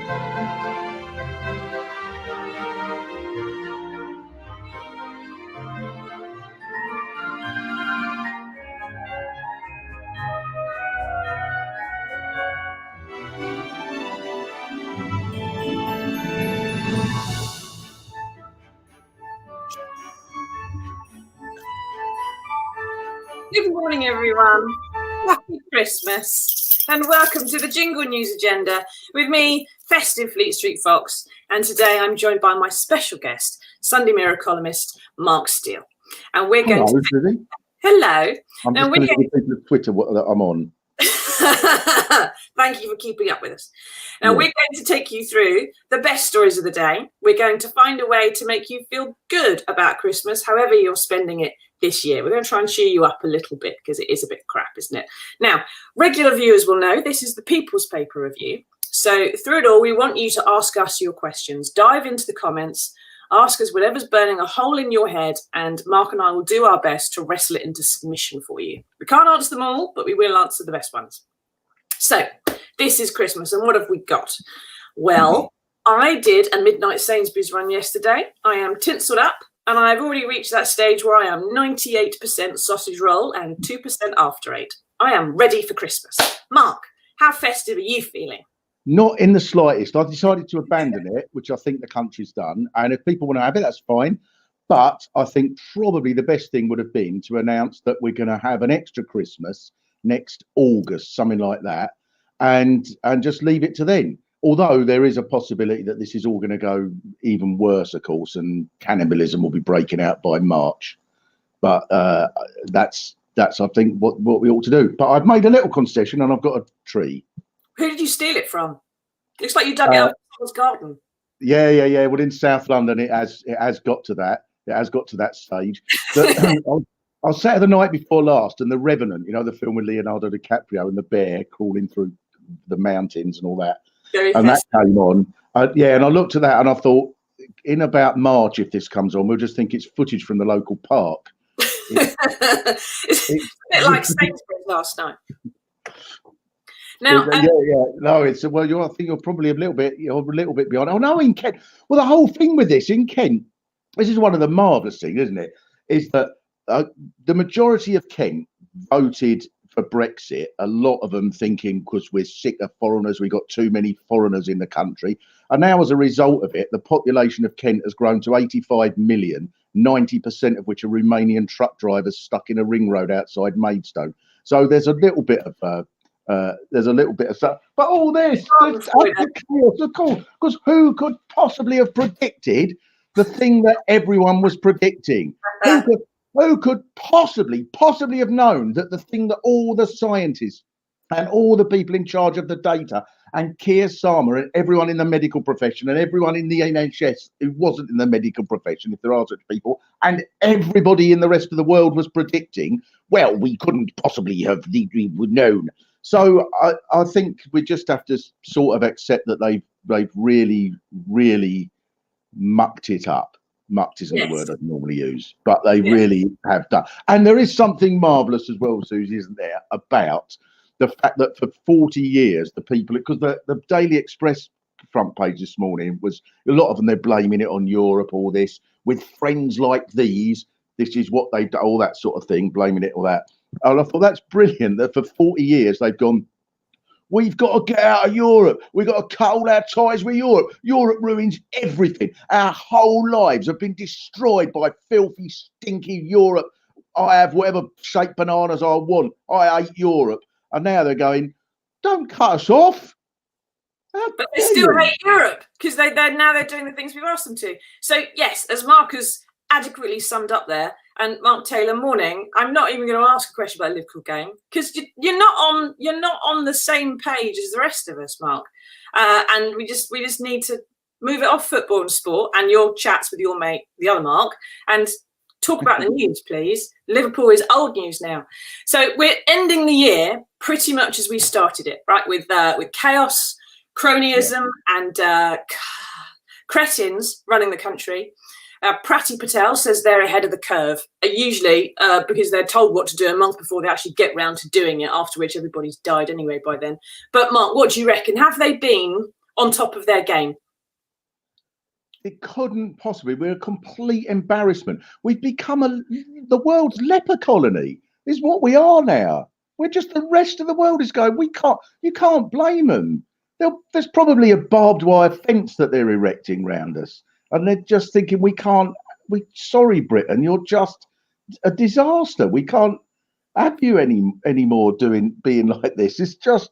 Good morning, everyone. Happy Christmas and welcome to the Jingle News Agenda with me, festive Fleet Street Fox. And today I'm joined by my special guest, Sunday Mirror columnist Mark Steele. And we're going to... Hello. I'm just going to give people a Twitter that I'm on. Thank you for keeping up with us. Now, we're going to take you through the best stories of the day. We're going to find a way to make you feel good about Christmas, however you're spending it this year. We're going to try and cheer you up a little bit because it is a bit crap, isn't it? Now, regular viewers will know this is the People's Paper Review. So through it all, we want you to ask us your questions. Dive into the comments. Ask us whatever's burning a hole in your head, and Mark and I will do our best to wrestle it into submission for you. We can't answer them all, but we will answer the best ones. So, this is Christmas, and what have we got? Well, I did a midnight Sainsbury's run yesterday. I am tinselled up, and I've already reached that stage where I am 98% sausage roll and 2% after 8. I am ready for Christmas. Mark, how festive are you feeling? Not in the slightest. I've decided to abandon it, which I think the country's done. And if people want to have it, that's fine. But I think probably the best thing would have been to announce that we're going to have an extra Christmas next August, something like that, and just leave it to then. Although there is a possibility that this is all going to go even worse, of course, and cannibalism will be breaking out by March. But that's I think what we ought to do. But I've made a little concession, and I've got a tree. Who did you steal it from? Looks like you dug it out of someone's garden. Yeah. Well, in South London, it has got to that. It has got to that stage. But, I was sat the night before last, and The Revenant, you know, the film with Leonardo DiCaprio and the bear crawling through the mountains and all that. And that came on. And I looked at that and I thought, in about March, if this comes on, we'll just think it's footage from the local park. It's a bit like Sainsbury's last night. Now, no, it's well. I think you're probably a little bit behind. Oh no, in Kent. Well, the whole thing with this in Kent, this is one of the marvellous things, isn't it? Is that the majority of Kent voted for Brexit. A lot of them thinking because we're sick of foreigners, we got too many foreigners in the country, and now as a result of it, the population of Kent has grown to 85 million, 90% of which are Romanian truck drivers stuck in a ring road outside Maidstone. So there's a little bit of stuff, but all this chaos, of course, because who could possibly have predicted the thing that everyone was predicting? Who could possibly have known that the thing that all the scientists and all the people in charge of the data and Keir Starmer and everyone in the medical profession and everyone in the NHS who wasn't in the medical profession, if there are such people, and everybody in the rest of the world was predicting, well, we couldn't possibly have known. So I think we just have to sort of accept that they've really, really mucked it up. Mucked isn't a word I'd normally use, but they really have done. And there is something marvellous as well, Susie, isn't there, about the fact that for 40 years, the people, because the Daily Express front page this morning was a lot of them, they're blaming it on Europe, all this, with friends like these, this is what they've done, all that sort of thing, blaming it, all that. And I thought that's brilliant that for 40 years they've gone, we've got to get out of Europe. We've got to cut all our ties with Europe. Europe ruins everything. Our whole lives have been destroyed by filthy, stinky Europe. I have whatever shaped bananas I want. I hate Europe. And now they're going, don't cut us off. But they still hate Europe because they're doing the things we've asked them to. So, yes, as Mark has adequately summed up there, and Mark Taylor, morning. I'm not even going to ask a question about the Liverpool game because you're not on the same page as the rest of us, Mark. And we just need to move it off football and sport and your chats with your mate, the other Mark, and talk about the news, please. Liverpool is old news now. So we're ending the year pretty much as we started it, right? With chaos, cronyism, and cretins running the country. Prati Patel says they're ahead of the curve, usually because they're told what to do a month before they actually get round to doing it, after which everybody's died anyway by then. But Mark, what do you reckon? Have they been on top of their game. It couldn't possibly. We're a complete embarrassment. We've become the world's leper colony. Is what we are now. We're just the rest of the world is going. You can't blame them. There's probably a barbed wire fence that they're erecting around us, and they're just thinking sorry, Britain, you're just a disaster. We can't have you anymore being like this. It's just,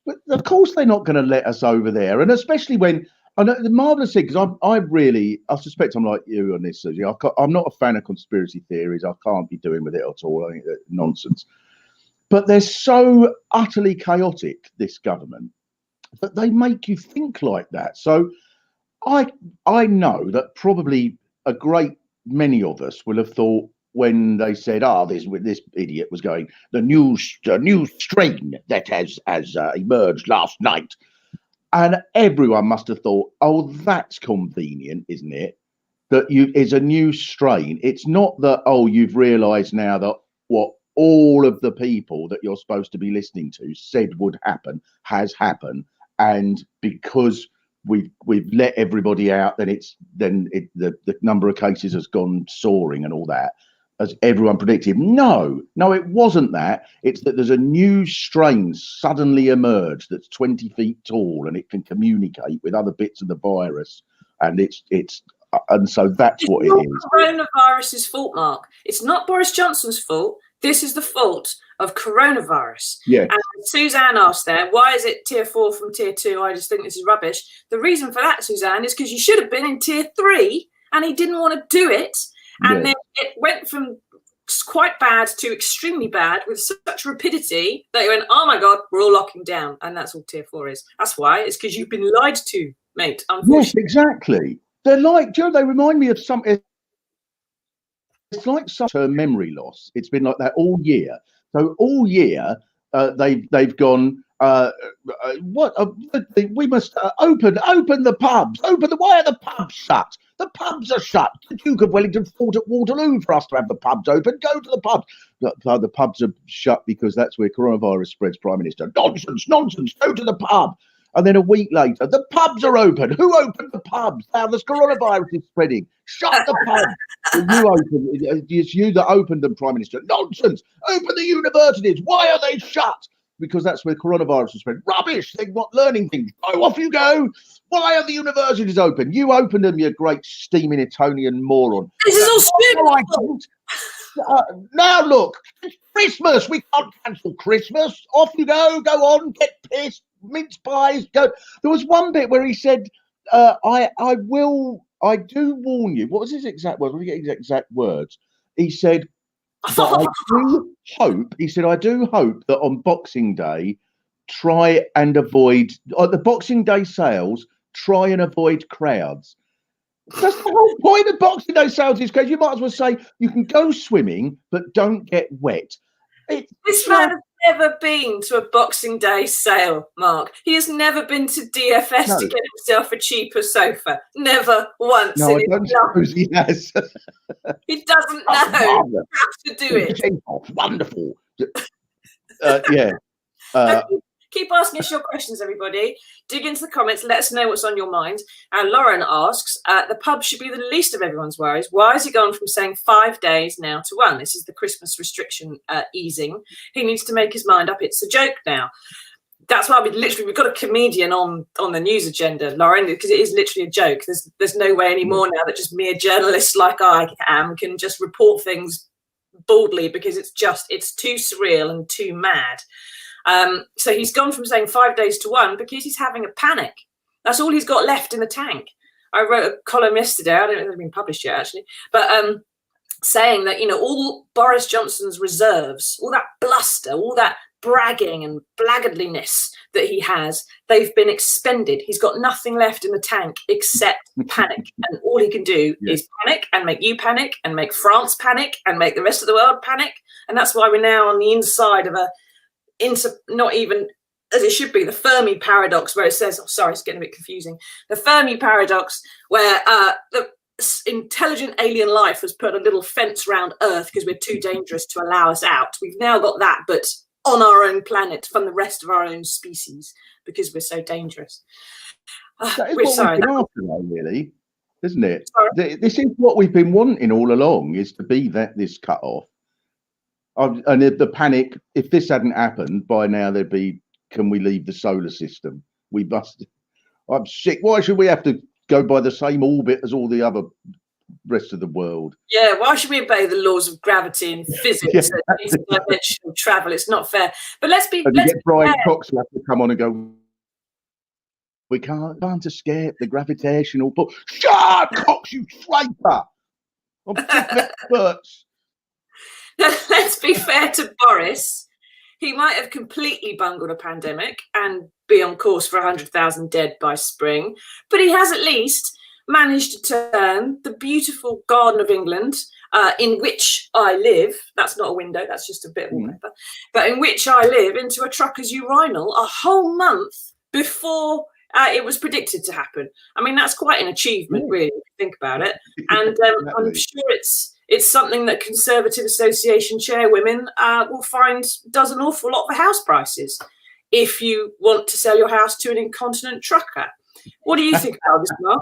but of course they're not going to let us over there, and especially when. I know the marvelous thing, because I suspect I'm like you on this, Susie. I'm not a fan of conspiracy theories. I can't be doing with it at all. I think that's nonsense. But they're so utterly chaotic, this government, that they make you think like that. So I know that probably a great many of us will have thought when they said, this idiot was going, the new strain that has emerged last night. And everyone must have thought, oh, that's convenient, isn't it? That is a new strain. It's not that, you've realised now that what all of the people that you're supposed to be listening to said would happen has happened. And because we've let everybody out, then the number of cases has gone soaring and all that, as everyone predicted. No, it wasn't that. It's that there's a new strain suddenly emerged that's 20 feet tall and it can communicate with other bits of the virus, and and so that's what it is. Coronavirus's fault, Mark. It's not Boris Johnson's fault. This is the fault of coronavirus. Yeah. And Suzanne asked there, why is it tier 4 from tier 2? I just think this is rubbish. The reason for that, Suzanne, is because you should have been in tier 3 and he didn't want to do it. And then it went from quite bad to extremely bad with such rapidity that you went, oh my God, we're all locking down. And that's all tier 4 is. That's why. It's because you've been lied to, mate. Yes, exactly. They're like, Joe, they remind me of something. It's like such a memory loss. It's been like that all year. So all year, they've gone, we must open the pubs. Why are the pubs shut? The pubs are shut. The Duke of Wellington fought at Waterloo for us to have the pubs open. Go to the pubs. The pubs are shut because that's where coronavirus spreads, Prime Minister. Nonsense. Go to the pub. And then a week later, the pubs are open. Who opened the pubs? Now this coronavirus is spreading. Shut the pubs. It's you that opened them, Prime Minister. Nonsense. Open the universities. Why are they shut? Because that's where coronavirus is spread. Rubbish. They want learning things. Oh, off you go. Why are the universities open? You opened them, you great steaming Etonian moron. This is all stupid. Now look, it's Christmas. We can't cancel Christmas. Off you go. Go on. Get pissed. Mince pies. Go. There was one bit where he said, I do warn you. What was his exact words? Let me get his exact words. He said, but I do hope that on Boxing Day, try and avoid the Boxing Day sales, try and avoid crowds. That's the whole point of Boxing Day sales is because you might as well say you can go swimming, but don't get wet. This man has never been to a Boxing Day sale, Mark. He has never been to DFS to get himself a cheaper sofa. Never once. No, I don't suppose he has. He doesn't know how to do it. Wonderful. Keep asking us your questions, everybody. Dig into the comments. Let us know what's on your mind. And Lauren asks, the pub should be the least of everyone's worries. Why has he gone from saying 5 days now to 1? This is the Christmas restriction easing. He needs to make his mind up. It's a joke now. That's why we've got a comedian on the news agenda, Lauren, because it is literally a joke. There's no way anymore now that just mere journalists like I am can just report things boldly because it's too surreal and too mad. So he's gone from saying 5 days to 1 because he's having a panic. That's all he's got left in the tank. I wrote a column yesterday, I don't know if it's been published yet actually, but saying that, all Boris Johnson's reserves, all that bluster, all that bragging and blackguardliness that he has, they've been expended. He's got nothing left in the tank except panic. And all he can do is panic and make you panic and make France panic and make the rest of the world panic. And that's why we're now on the inside of not even as it should be, the Fermi paradox, where it says, it's getting a bit confusing. The Fermi paradox, where the intelligent alien life has put a little fence around Earth because we're too dangerous to allow us out. We've now got that, but on our own planet from the rest of our own species because we're so dangerous. That is We're what sorry. we've been after, though, really, isn't it? Sorry. This is what we've been wanting all along, is to be this cut off. And if the panic, if this hadn't happened by now, there'd be, can we leave the solar system? We must. I'm sick. Why should we have to go by the same orbit as all the other rest of the world? Yeah, why should we obey the laws of gravity and physics and interdimensional travel? It's not fair. But let's be. And let's you get Brian Cox to have to come on and go, we can't escape the gravitational pull. Shut up, Cox, you traitor! I'm sick of experts. Let's be fair to Boris. He might have completely bungled a pandemic and be on course for 100,000 dead by spring, but he has at least managed to turn the beautiful Garden of England, in which I live, that's not a window, that's just a bit of wallpaper, but in which I live, into a trucker's urinal a whole month before it was predicted to happen. I mean, that's quite an achievement, really, if you think about it. And I'm sure it's something that Conservative Association chairwomen will find does an awful lot for house prices if you want to sell your house to an incontinent trucker. What do you think about this, Mark?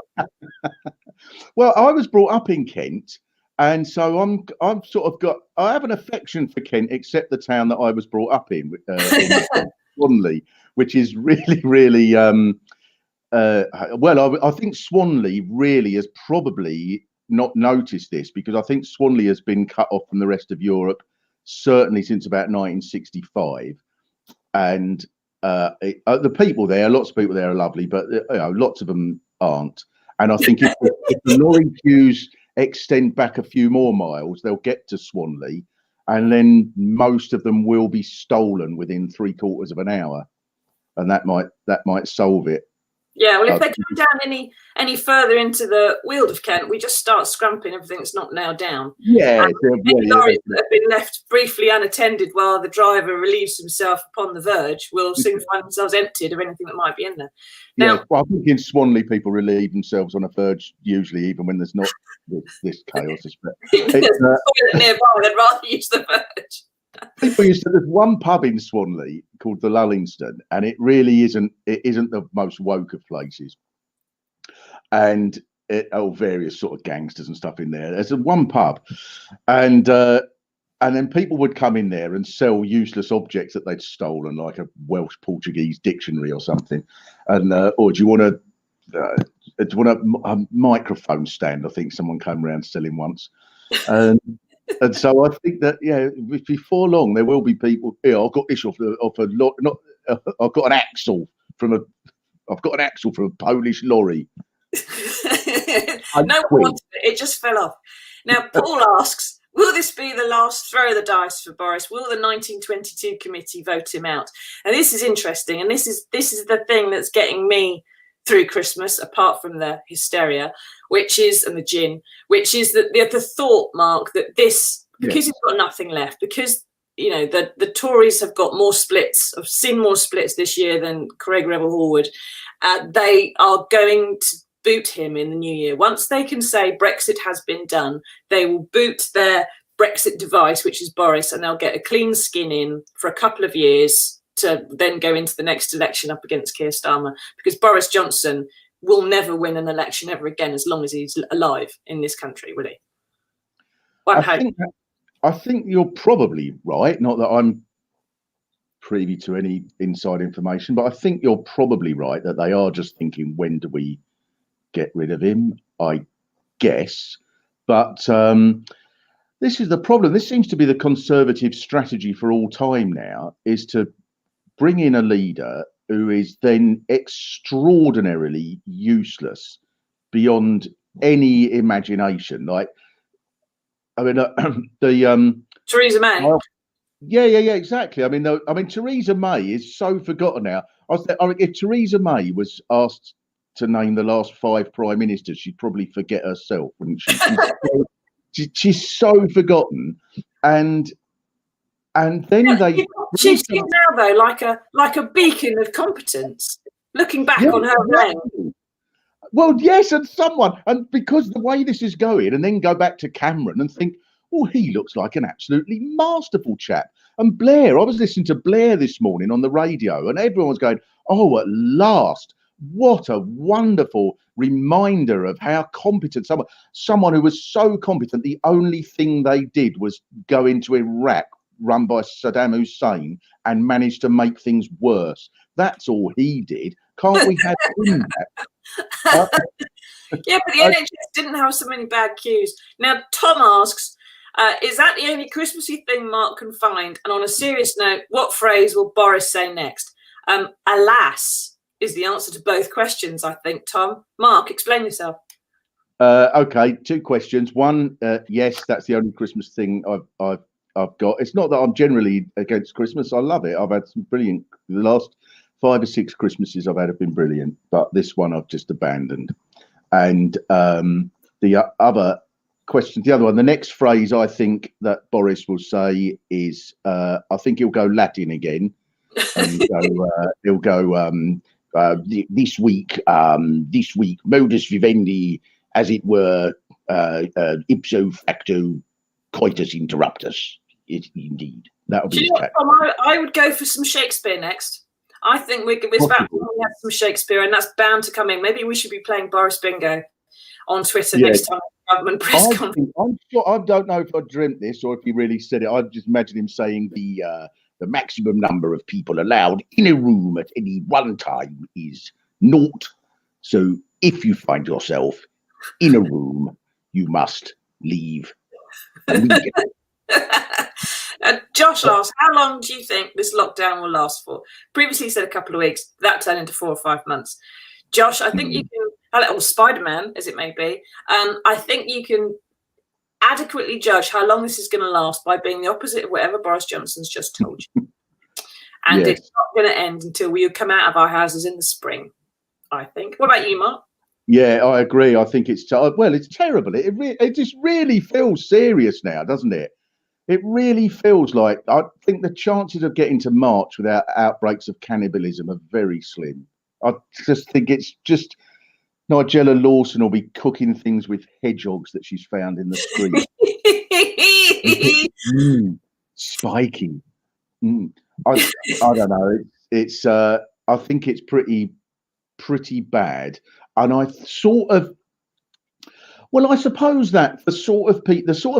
Well, I was brought up in Kent, and so I'm sort of I have an affection for Kent, except the town that I was brought up in Swanley, which is really, really I think Swanley really has probably not noticed this, because I think Swanley has been cut off from the rest of Europe certainly since about 1965, and the people there, lots of people there are lovely, but lots of them aren't. And I think if the lorry queues extend back a few more miles, they'll get to Swanley, and then most of them will be stolen within 3/4 of an hour, and that might solve it. Yeah, well, if they come down any further into the Weald of Kent, we just start scrumping everything that's not nailed down. Yeah, lorries that have been left briefly unattended while the driver relieves himself upon the verge will soon find themselves emptied of anything that might be in there. Now, well, I think in Swanley people relieve themselves on a verge usually, even when there's not this chaos. There's a toilet nearby, they'd rather use the verge. There's one pub in Swanley called the Lullingston, and it really isn't the most woke of places, and various sort of gangsters and stuff in there. There's one pub, and then people would come in there and sell useless objects that they'd stolen, like a Welsh Portuguese dictionary or something, and or do you want a microphone stand? I think someone came around selling once, and so I think that before long there will be people. I've got this off a lot. I've got an axle from a Polish lorry. No one wanted it; it just fell off. Now, Paul asks, will this be the last throw of the dice for Boris? Will the 1922 committee vote him out? And this is interesting, and this is the thing that's getting me through Christmas, apart from the hysteria, and the gin, which is that the thought, Mark, that this, because he's got nothing left, because the Tories have got more splits, have seen more splits this year than Craig Revel Horwood, they are going to boot him in the new year. Once they can say Brexit has been done, they will boot their Brexit device, which is Boris, and they'll get a clean skin in for a couple of years to then go into the next election up against Keir Starmer, because Boris Johnson will never win an election ever again as long as he's alive in this country, will he? I think you're probably right. Not that I'm privy to any inside information, but I think you're probably right that they are just thinking, when do we get rid of him? I guess. But this is the problem. This seems to be the Conservative strategy for all time now, is to bring in a leader who is then extraordinarily useless beyond any imagination. Like, I mean, Theresa May. Yeah, exactly. I mean, Theresa May is so forgotten now. If Theresa May was asked to name the last 5 prime ministers, she'd probably forget herself, wouldn't she? She's so forgotten, and then she's now though like a beacon of competence. Looking back on her reign. Well, yes, and because the way this is going, and then go back to Cameron and think, oh, he looks like an absolutely masterful chap. And Blair, I was listening to Blair this morning on the radio, and everyone was going, oh, at last, what a wonderful reminder of how competent someone who was so competent, the only thing they did was go into Iraq, run by Saddam Hussein, and manage to make things worse. That's all he did. Can't we have him back? Yeah, but the NHS didn't have so many bad cues. Now, Tom asks, is that the only Christmassy thing Mark can find? And on a serious note, what phrase will Boris say next? Alas is the answer to both questions, I think, Tom. Mark, explain yourself. Okay, two questions. One, yes, that's the only Christmas thing I've got. It's not that I'm generally against Christmas. I love it. I've had some brilliant. The last 5 or 6 Christmases I've had have been brilliant, but this one I've just abandoned. And the other question, the other one, the next phrase I think that Boris will say is, I think he'll go Latin again, and he'll go this week, modus vivendi, as it were, ipso facto coitus interruptus. Indeed, that'll be. I would go for some Shakespeare next. I think it's about we have some Shakespeare, and that's bound to come in. Maybe we should be playing Boris Bingo on Twitter next time the government press conference. I'm sure, I don't know if I dreamt this or if he really said it. I just imagine him saying the maximum number of people allowed in a room at any one time is 0. So if you find yourself in a room, you must leave immediately. Josh asks, how long do you think this lockdown will last for? Previously said a couple of weeks. That turned into 4 or 5 months. Josh, I think you can, or Spider-Man, as it may be, I think you can adequately judge how long this is going to last by being the opposite of whatever Boris Johnson's just told you. And it's not going to end until we come out of our houses in the spring, I think. What about you, Mark? Yeah, I agree. I think it's terrible. It just really feels serious now, doesn't it? It really feels like, I think the chances of getting to March without outbreaks of cannibalism are very slim. I just think it's just Nigella Lawson will be cooking things with hedgehogs that she's found in the street. Spiky. I don't know. It's I think it's pretty bad. And I sort of, I suppose that the sort of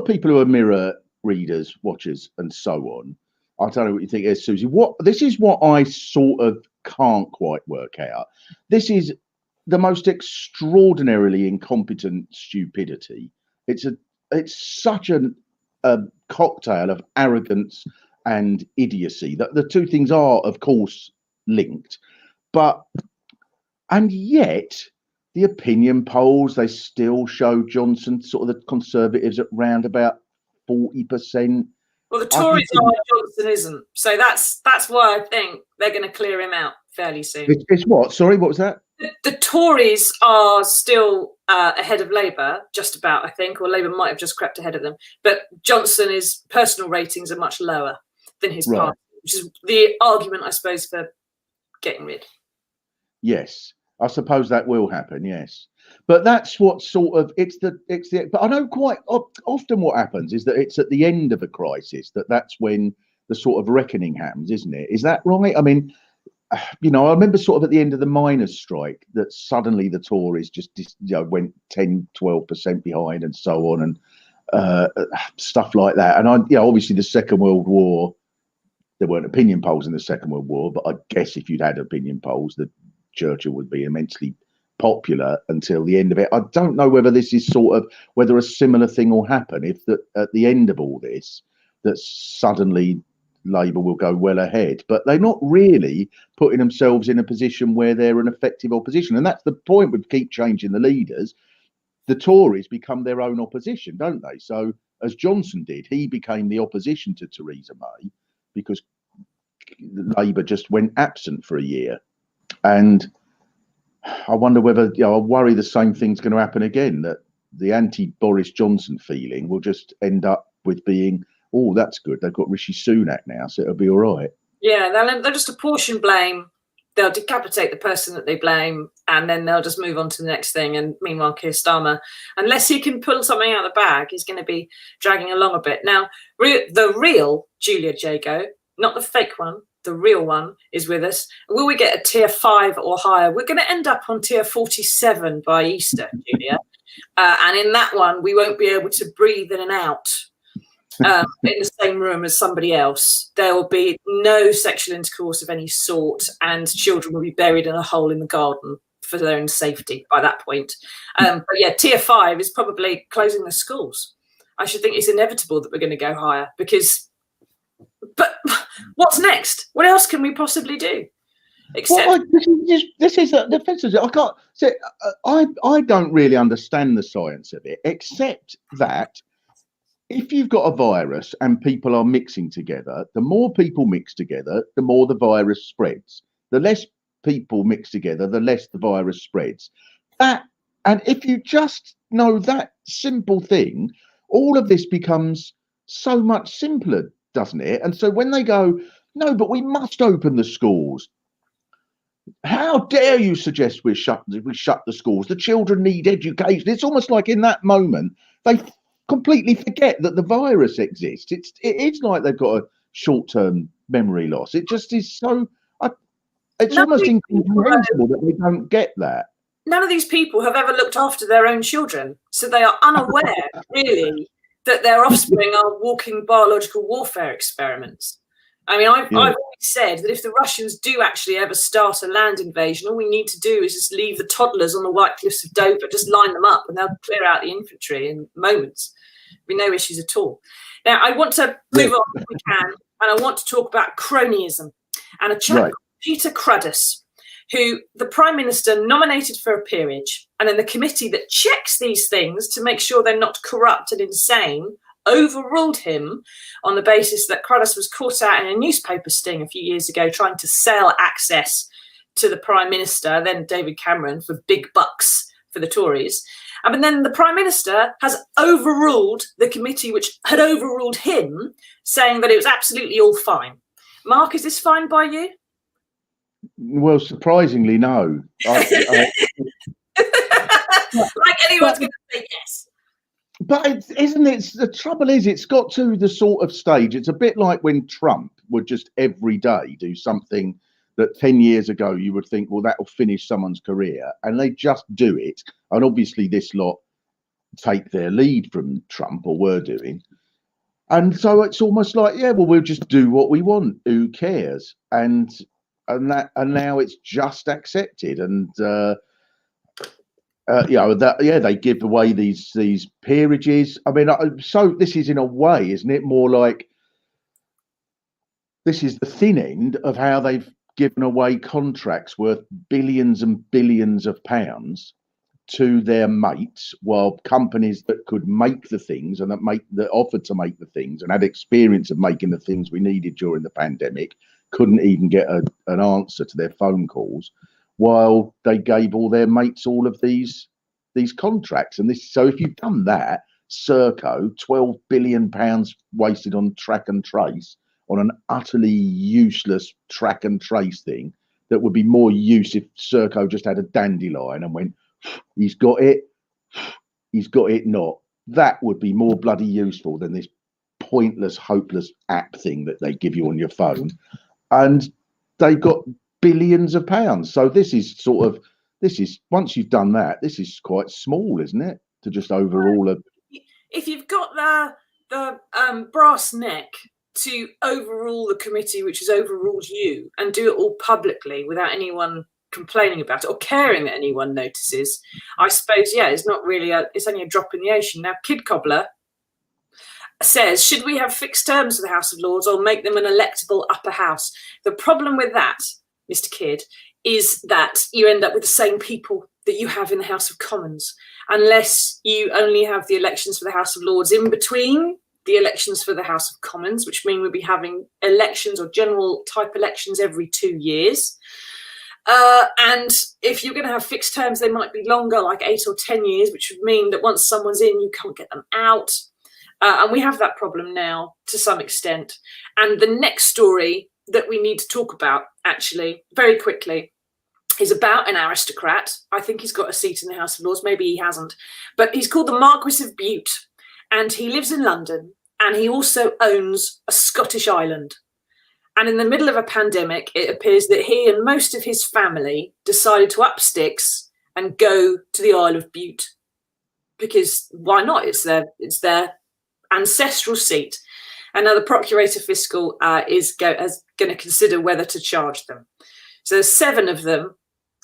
people who are mirror readers, watchers, and so on. I don't know what you think is, Susie. This is what I sort of can't quite work out. This is the most extraordinarily incompetent stupidity. It's such a cocktail of arrogance and idiocy that the two things are, of course, linked. And yet, the opinion polls, they still show Johnson, sort of the Conservatives, at round about 40%. Well, the Tories are, Johnson isn't. So that's why I think they're going to clear him out fairly soon. It's what? Sorry, what was that? The Tories are still ahead of Labour, just about, I think, or Labour might have just crept ahead of them. But Johnson's personal ratings are much lower than his party, which is the argument, I suppose, for getting rid. Yes, I suppose that will happen. Yes, but that's what sort of But I know quite often what happens is that it's at the end of a crisis that's when the sort of reckoning happens, isn't it? Is that right? I mean, I remember sort of at the end of the miners' strike that suddenly the Tories just went 10-12% behind and so on, and stuff like that. And obviously the Second World War, there weren't opinion polls in the Second World War, but I guess if you'd had opinion polls, that Churchill would be immensely popular until the end of it. I don't know whether this is whether a similar thing will happen if at the end of all this, that suddenly Labour will go well ahead, but they're not really putting themselves in a position where they're an effective opposition. And that's the point with keep changing the leaders. The Tories become their own opposition, don't they? So as Johnson did, he became the opposition to Theresa May because Labour just went absent for a year. And I wonder whether, I worry the same thing's going to happen again, that the anti-Boris Johnson feeling will just end up with being, oh, that's good, they've got Rishi Sunak now, so it'll be all right. Yeah, they'll just apportion blame they'll decapitate the person that they blame, and then they'll just move on to the next thing. And meanwhile, Keir Starmer, unless he can pull something out of the bag, he's going to be dragging along a bit. Now, the real Julia Jago, not the fake one, the real one, is with us. Will we get a tier 5 or higher? We're going to end up on tier 47 by Easter, Julia. And in that one, we won't be able to breathe in and out in the same room as somebody else. There will be no sexual intercourse of any sort, and children will be buried in a hole in the garden for their own safety by that point. But yeah, tier 5 is probably closing the schools. I should think it's inevitable that we're going to go higher, because, but what's next? What else can we possibly do? Except this is the defense. I can't say I don't really understand the science of it, except that if you've got a virus and people are mixing together, the more people mix together, the more the virus spreads. The less people mix together, the less the virus spreads. And if you just know that simple thing, all of this becomes so much simpler, doesn't it? And so when they go, no, but we must open the schools. How dare you suggest we shut the schools? The children need education. It's almost like in that moment they completely forget that the virus exists. It's like they've got a short-term memory loss. It just is so. It's almost incomprehensible that they don't get that. None of these people have ever looked after their own children, so they are unaware, really, that their offspring are walking biological warfare experiments. I mean, I've always said that if the Russians do actually ever start a land invasion, all we need to do is just leave the toddlers on the White Cliffs of Dover, just line them up, and they'll clear out the infantry in moments. There'll be no issues at all. Now, I want to move on if we can, and I want to talk about cronyism and a chap called Peter Cruddas, who the Prime Minister nominated for a peerage, and then the committee that checks these things to make sure they're not corrupt and insane overruled him on the basis that Cruddas was caught out in a newspaper sting a few years ago trying to sell access to the Prime Minister, then David Cameron, for big bucks for the Tories. And then the Prime Minister has overruled the committee which had overruled him, saying that it was absolutely all fine. Mark, is this fine by you? Well, surprisingly, no. Like anyone's going to say yes. But isn't it? The trouble is, it's got to the sort of stage. It's a bit like when Trump would just every day do something that 10 years ago you would think, well, that will finish someone's career. And they just do it. And obviously this lot take their lead from Trump, or were doing. And so it's almost like, yeah, well, we'll just do what we want. Who cares? And now it's just accepted. And they give away these peerages. I mean, so this is in a way, isn't it, more like this is the thin end of how they've given away contracts worth billions and billions of pounds to their mates, while companies that could make the things and that offered to make the things and had experience of making the things we needed during the pandemic couldn't even get an answer to their phone calls, while they gave all their mates all of these contracts. And this, so if you've done that, Serco, £12 billion wasted on track and trace, on an utterly useless track and trace thing that would be more use if Serco just had a dandelion and went, he's got it not. That would be more bloody useful than this pointless, hopeless app thing that they give you on your phone. And they got billions of pounds. So this is once you've done that, this is quite small, isn't it? To just overall if you've got the brass neck to overrule the committee which has overruled you and do it all publicly without anyone complaining about it or caring that anyone notices, I suppose, yeah, it's not really it's only a drop in the ocean. Now, Kid Cobbler says, should we have fixed terms for the House of Lords or make them an electable upper house? The problem with that, Mr. Kidd, is that you end up with the same people that you have in the House of Commons, unless you only have the elections for the House of Lords in between the elections for the House of Commons, which mean we'll be having elections or general type elections every 2 years. And if you're going to have fixed terms, they might be longer, like 8 or 10 years, which would mean that once someone's in, you can't get them out. And we have that problem now to some extent. And the next story that we need to talk about, actually, very quickly, is about an aristocrat. I think he's got a seat in the House of Lords. Maybe he hasn't. But he's called the Marquis of Bute, and he lives in London, and he also owns a Scottish island. And in the middle of a pandemic, it appears that he and most of his family decided to up sticks and go to the Isle of Bute. Because why not? It's their ancestral seat. And now the Procurator Fiscal is going to consider whether to charge them. So there's 7 of them.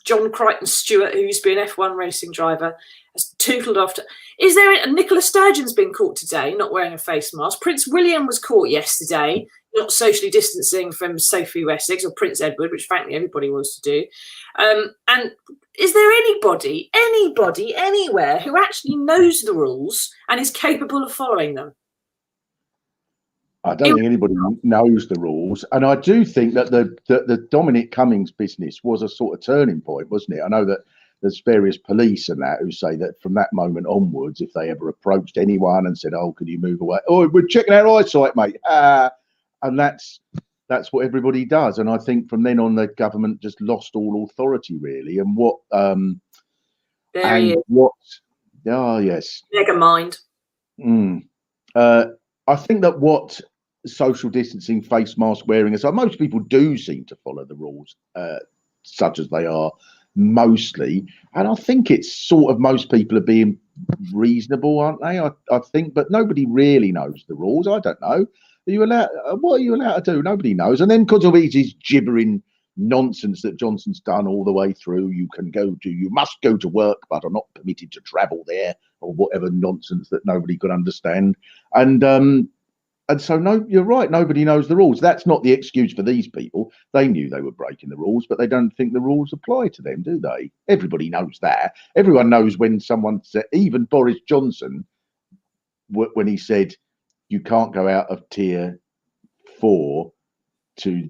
John Crichton Stewart, who used to be an F1 racing driver, has tootled after. Is there Nicola Sturgeon's been caught today, not wearing a face mask? Prince William was caught yesterday, not socially distancing from Sophie Wessex or Prince Edward, which frankly everybody wants to do. And is there anybody anywhere who actually knows the rules and is capable of following them? I don't think anybody knows the rules, and I do think that the Dominic Cummings business was a sort of turning point, wasn't it? I know that there's various police and that who say that from that moment onwards, if they ever approached anyone and said, "Oh, can you move away?" "Oh, we're checking our eyesight, mate." And that's what everybody does. And I think from then on, the government just lost all authority, really. And what? What? Oh, yes. Mega mind. I think that what social distancing, face mask wearing, and so most people do seem to follow the rules, such as they are mostly. And I think it's sort of most people are being reasonable, aren't they? I think, but nobody really knows the rules. I don't know. Are you allowed? What are you allowed to do? Nobody knows. And then because of his gibbering nonsense that Johnson's done all the way through, you must go to work, but are not permitted to travel there, or whatever nonsense that nobody could understand. And so, no, you're right. Nobody knows the rules. That's not the excuse for these people. They knew they were breaking the rules, but they don't think the rules apply to them, do they? Everybody knows that. Everyone knows when someone said, even Boris Johnson, when he said, you can't go out of tier 4 to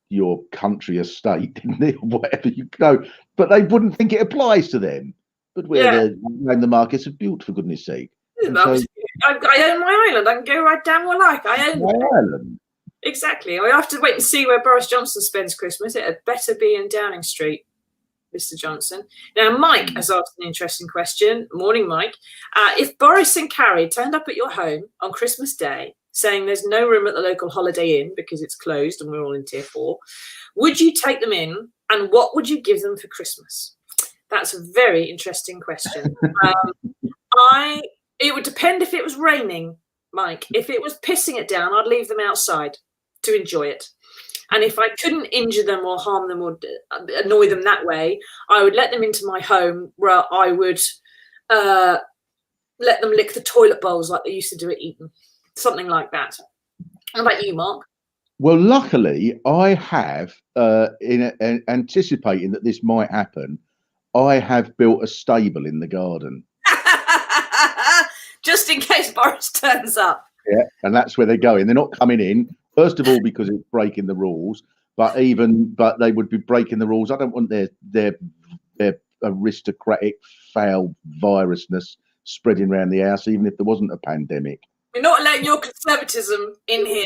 your country estate, whatever you go, but they wouldn't think it applies to them. But we're the Marquis of Bute, for goodness sake. I own my island. I can go right down where I like. I own my island. Exactly. We have to wait and see where Boris Johnson spends Christmas. It had better be in Downing Street, Mr. Johnson. Now, Mike has asked an interesting question. Morning, Mike. If Boris and Carrie turned up at your home on Christmas Day, saying there's no room at the local Holiday Inn because it's closed and we're all in tier 4, would you take them in, and what would you give them for Christmas? That's a very interesting question. It would depend if it was raining, Mike. If it was pissing it down, I'd leave them outside to enjoy it. And if I couldn't injure them or harm them or annoy them that way, I would let them into my home, where I would let them lick the toilet bowls like they used to do at Eton. Something like that. How about you, Mark? Well, luckily, I have, in anticipating that this might happen, I have built a stable in the garden. Just in case Boris turns up. Yeah, and that's where they're going. They're not coming in, first of all, because it's breaking the rules, but they would be breaking the rules. I don't want their aristocratic foul virusness spreading around the house, even if there wasn't a pandemic. We're not letting your conservatism in here.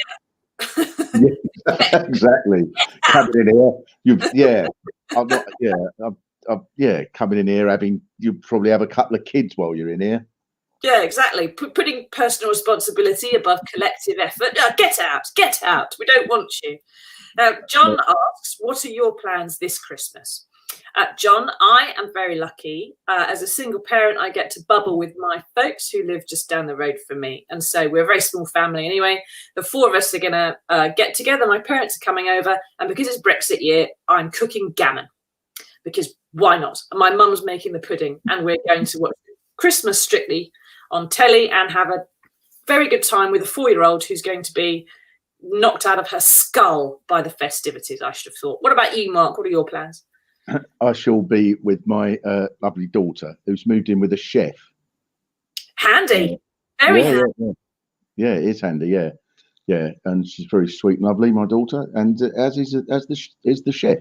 Yeah, exactly. Coming in here, coming in here, you probably have a couple of kids while you're in here. Yeah, exactly. Putting personal responsibility above collective effort. Get out. We don't want you. John asks, what are your plans this Christmas? John, I am very lucky. As a single parent, I get to bubble with my folks who live just down the road from me. And so we're a very small family anyway. The 4 of us are going to get together. My parents are coming over. And because it's Brexit year, I'm cooking gammon. Because why not? And my mum's making the pudding. And we're going to watch Christmas Strictly on telly and have a very good time with a 4-year-old who's going to be knocked out of her skull by the festivities, I should have thought. What about you, Mark? What are your plans? I shall be with my lovely daughter, who's moved in with a chef. Handy. Very handy. Yeah, it is handy, yeah. And she's very sweet and lovely, my daughter, and as is the chef.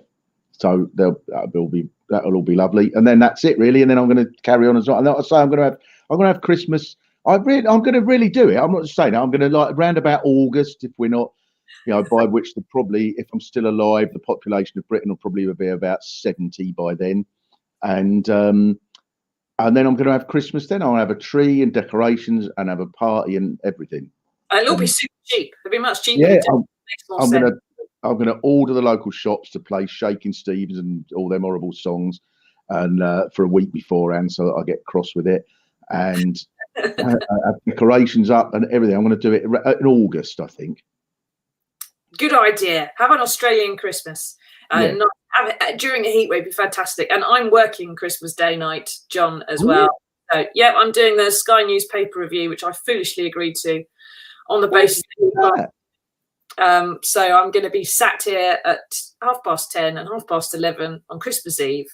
So that'll all be lovely. And then that's it, really. And then I'm going to carry on as well. And I'll say I'm going to have Christmas. I'm going to really do it. I'm not just saying it. I'm going to, like, around about August, if we're not by which if I'm still alive, the population of Britain will probably be about 70 by then. And then I'm going to have Christmas. Then I'll have a tree and decorations and have a party and everything. And it'll be super cheap. It'll be much cheaper. Yeah, I'm going to order the local shops to play Shaking Stevens and all them horrible songs, and for a week beforehand, so that I get cross with it, and have decorations up and everything. I'm going to do it in August, I think. Good idea. Have an Australian Christmas. During a heat wave, be fantastic. And I'm working Christmas Day night, John, as well. So, yeah, I'm doing the Sky News paper review, which I foolishly agreed to on the basis that so I'm going to be sat here at 10:30 and 11:30 on Christmas Eve,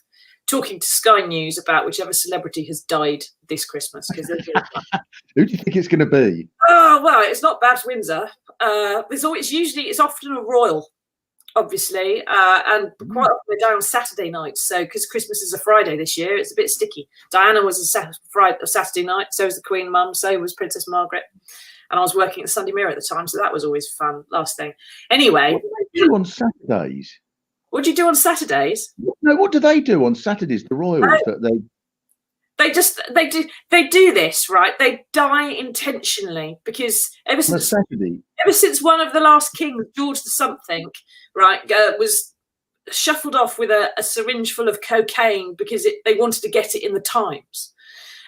talking to Sky News about whichever celebrity has died this Christmas. Who do you think it's going to be? Oh well, it's not Babs Windsor. It's often a royal, obviously, and quite often they're down on Saturday nights. So because Christmas is a Friday this year, it's a bit sticky. Diana was a Saturday night. So was the Queen Mum. So was Princess Margaret. And I was working at the Sunday Mirror at the time, so that was always fun. Last thing, anyway. What do they do on Saturdays? What do you do on Saturdays? No, what do they do on Saturdays? The royals They do this, right? They die intentionally because ever since one of the last kings, George the something, right, was shuffled off with a syringe full of cocaine because they wanted to get it in the Times.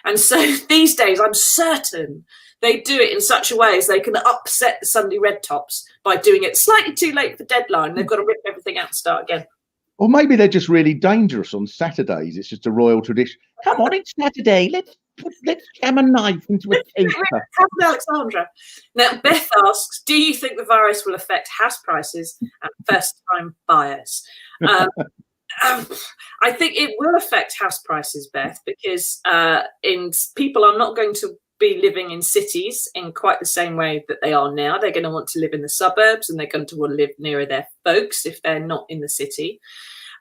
And so these days, I'm certain they do it in such a way as they can upset the Sunday Red Tops by doing it slightly too late for deadline. They've got to rip everything out and start again. Or maybe they're just really dangerous on Saturdays. It's just a royal tradition. Come on, it's Saturday. Let's jam a knife into a paper. Alexandra. Now, Beth asks, do you think the virus will affect house prices and first-time buyers? I think it will affect house prices, Beth, because people are not going to be living in cities in quite the same way that they are now. They're going to want to live in the suburbs, and they're going to want to live nearer their folks if they're not in the city.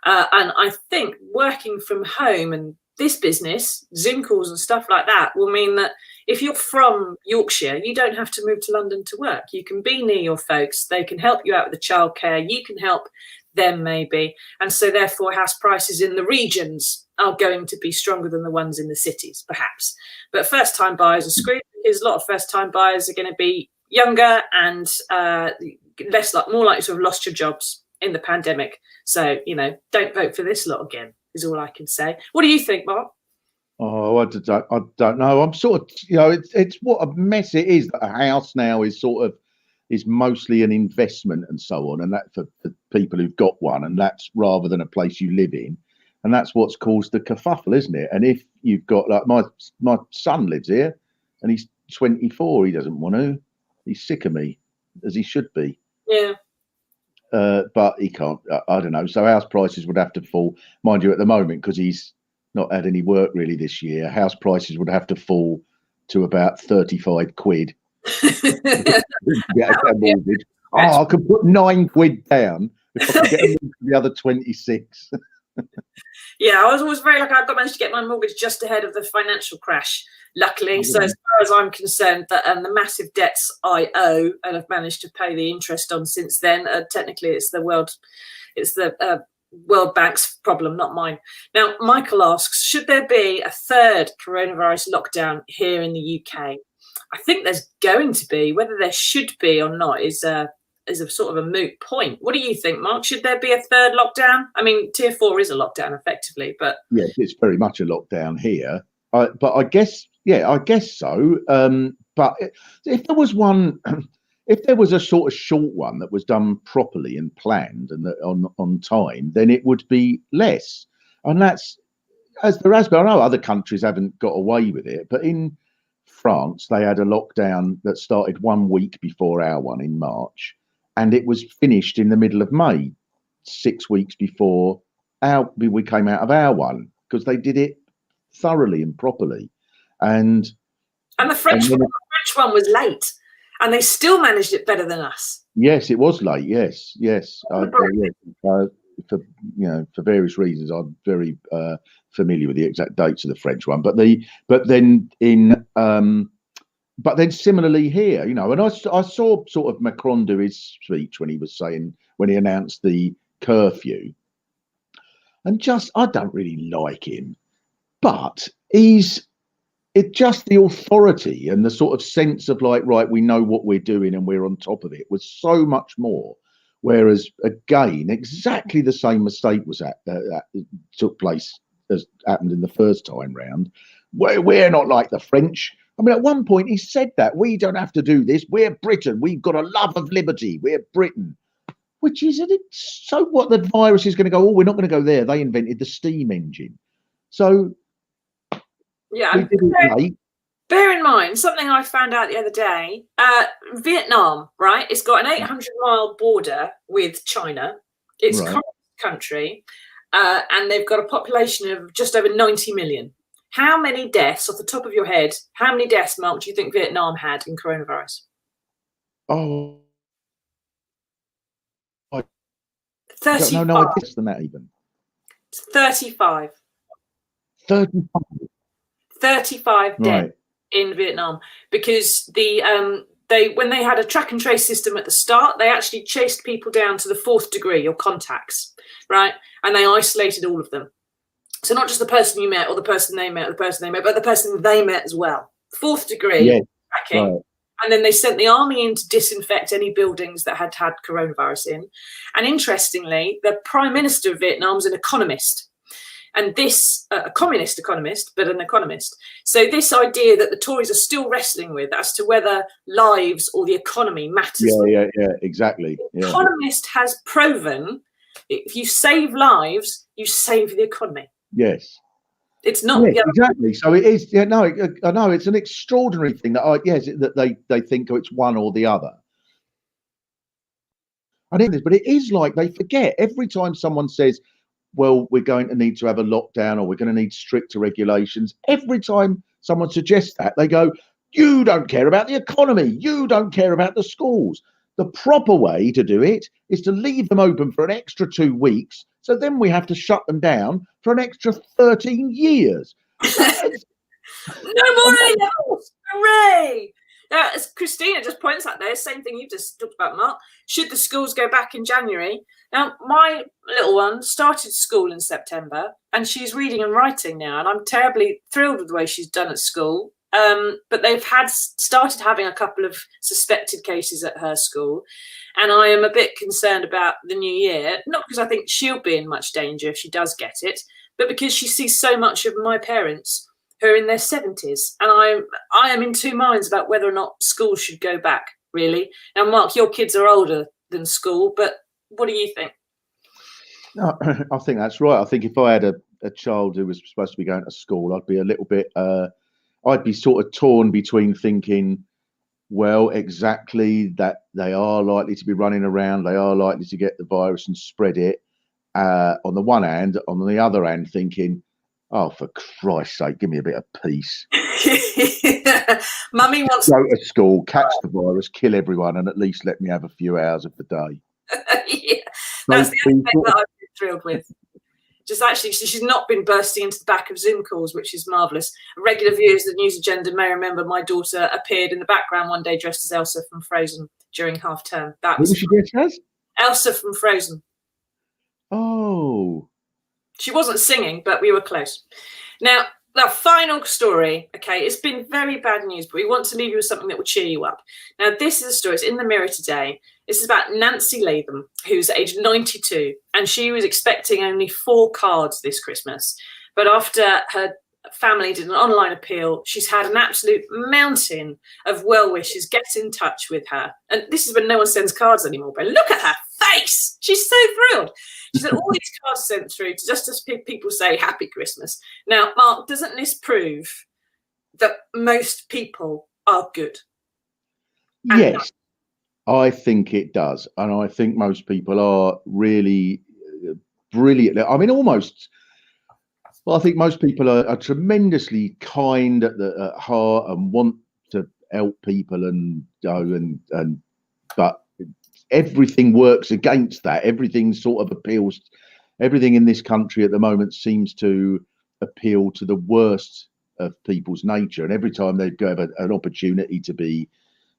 And I think working from home and this business, Zoom calls and stuff like that, will mean that if you're from Yorkshire, you don't have to move to London to work. You can be near your folks. They can help you out with the childcare. You can help them maybe. And so therefore house prices in the regions are going to be stronger than the ones in the cities, perhaps. But first-time buyers are screwed because a lot of first-time buyers are going to be younger and more likely to have lost your jobs in the pandemic. So, don't vote for this lot again, is all I can say. What do you think, Mark? Oh, I don't know. I'm sort of, it's what a mess it is that a house now is mostly an investment and so on, and that for people who've got one, and that's rather than a place you live in, and that's what's caused the kerfuffle, isn't it? And if you've got, like, my son lives here, and he's 24, he doesn't want to. He's sick of me, as he should be. Yeah. But he can't. I don't know. So house prices would have to fall, mind you. At the moment, because he's not had any work really this year, house prices would have to fall to about 35 quid. Get a mortgage. I could put 9 quid down if I could get the other 26. Yeah, I was always very lucky. I managed to get my mortgage just ahead of the financial crash, luckily. So as far as I'm concerned, that the massive debts I owe and have managed to pay the interest on since then, technically it's the World Bank's problem, not mine. Now, Michael asks, should there be a third coronavirus lockdown here in the UK? I think there's going to be. Whether there should be or not is a sort of a moot point. What do you think, Mark? Should there be a third lockdown? I mean, tier 4 is a lockdown effectively, but yes, it's very much a lockdown here. But I guess so. But if there was one, if there was a sort of short one that was done properly and planned and on time, then it would be less. And that's, as there has been. I know other countries haven't got away with it, but in France, they had a lockdown that started 1 week before our one in March, and it was finished in the middle of May, 6 weeks before we came out of our one, because they did it thoroughly and properly. And the French one was late, and they still managed it better than us. Yes, it was late. Yes. For various reasons, I'm very familiar with the exact dates of the French one. But then in but then similarly here, you know, and I saw sort of Macron do his speech when he announced the curfew, and just I don't really like him, but it's just the authority and the sort of sense of like, right, we know what we're doing and we're on top of it was so much more. Whereas again, exactly the same mistake was that took place as happened in the first time round. We're not like the French. I mean, at one point he said that we don't have to do this. We're Britain. We've got a love of liberty. We're Britain. Which is it? So what? The virus is going to go? Oh, we're not going to go there. They invented the steam engine. So yeah, we did it late. Bear in mind something I found out the other day. Vietnam, right? It's got an 800-mile border with China. It's a communist country, and they've got a population of just over 90 million. How many deaths, off the top of your head, how many deaths, Mark, do you think Vietnam had in coronavirus? Oh, 35. No, less than that even. 35. 35. 35 deaths. Right. In Vietnam, because when they had a track and trace system at the start, they actually chased people down to the 4th degree, your contacts, right? And they isolated all of them. So not just the person you met or the person they met or the person they met, but the person they met as well. 4th degree tracking. Right. And then they sent the army in to disinfect any buildings that had coronavirus in. And interestingly, the Prime Minister of Vietnam is an economist. And this, a communist economist, but an economist. So this idea that the Tories are still wrestling with as to whether lives or the economy matters. Yeah, exactly. The economist has proven if you save lives, you save the economy. Yes. It's not exactly. So it is. Yeah, no, I know it's an extraordinary thing that they think it's one or the other. I think this, but it is like they forget every time someone says, well, we're going to need to have a lockdown or we're going to need stricter regulations. Every time someone suggests that, they go, you don't care about the economy. You don't care about the schools. The proper way to do it is to leave them open for an extra 2 weeks. So then we have to shut them down for an extra 13 years. No more A-levels. Hooray! Now, as Christina just points out there, same thing you just talked about, Mark. Should the schools go back in January? Now, my little one started school in September, and she's reading and writing now, and I'm terribly thrilled with the way she's done at school. But they've started having a couple of suspected cases at her school, and I am a bit concerned about the new year, not because I think she'll be in much danger if she does get it, but because she sees so much of my parents who are in their 70s, and I am in two minds about whether or not school should go back, really. Now, Mark, your kids are older than school, but what do you think? No, I think that's right. I think if I had a child who was supposed to be going to school, I'd be a little bit, I'd be sort of torn between thinking, well, exactly that they are likely to be running around, they are likely to get the virus and spread it on the one hand, on the other hand, thinking, oh, for Christ's sake, give me a bit of peace. Mummy wants to go to school, catch the virus, kill everyone, and at least let me have a few hours of the day. Yeah, that's the other thing that I've been thrilled with. Just actually, she's not been bursting into the back of Zoom calls, which is marvellous. Regular viewers of the News Agenda may remember my daughter appeared in the background one day dressed as Elsa from Frozen during half term. That was she dressed as? Elsa from Frozen. Oh. She wasn't singing, but we were close. Now, the final story, okay, it's been very bad news, but we want to leave you with something that will cheer you up. Now, this is a story. It's in the Mirror today. This is about Nancy Latham, who's aged 92, and she was expecting only 4 cards this Christmas. But after her family did an online appeal, she's had an absolute mountain of well wishes get in touch with her. And this is when no one sends cards anymore, but look at her face. She's so thrilled. She said all these cards sent through to just as people say Happy Christmas. Now, Mark, doesn't this prove that most people are good? Yes, I think it does. And I think most people are really brilliant. I mean, almost, well, I think most people are tremendously kind at heart and want to help people and but everything works against that. Everything sort of everything in this country at the moment seems to appeal to the worst of people's nature, and every time they have an opportunity to be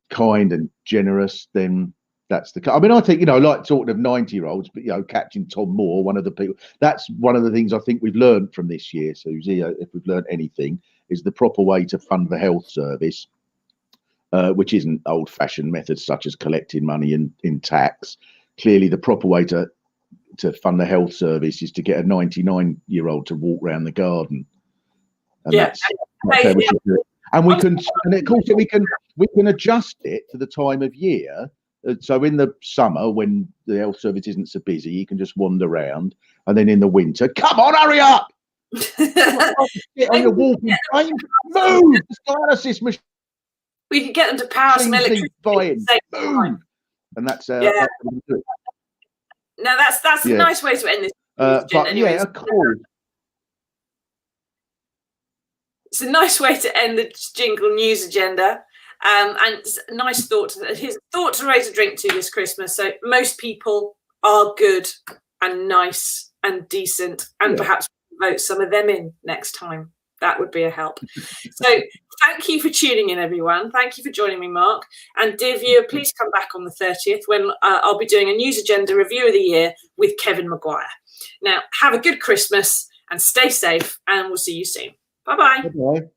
kind and generous, then that's the. I mean, I think, you know, like talking of 90-year-olds, but, you know, Captain Tom Moore, one of the people. That's one of the things I think we've learned from this year, Susie. If we've learned anything, is the proper way to fund the health service, which isn't old-fashioned methods such as collecting money in tax. Clearly, the proper way to fund the health service is to get a 99-year-old to walk around the garden, and that's how we should do it. And we can, and of course, we can adjust it to the time of year. So in the summer, when the health service isn't so busy, you can just wander around, and then in the winter, come on, hurry up! Get on your walking frame, move! The dialysis machine. We can get them to power some electricity. Move! And that's how we do it. No, that's a nice way to end this. But anyway, of course. It's a nice way to end the jingle news agenda. And it's a nice thought. His thought to raise a drink to this Christmas. So most people are good and nice and decent, and perhaps vote some of them in next time. That would be a help. So thank you for tuning in, everyone. Thank you for joining me, Mark. And dear viewer, please come back on the 30th when I'll be doing a news agenda review of the year with Kevin Maguire. Now, have a good Christmas and stay safe, and we'll see you soon. Bye-bye. Bye-bye.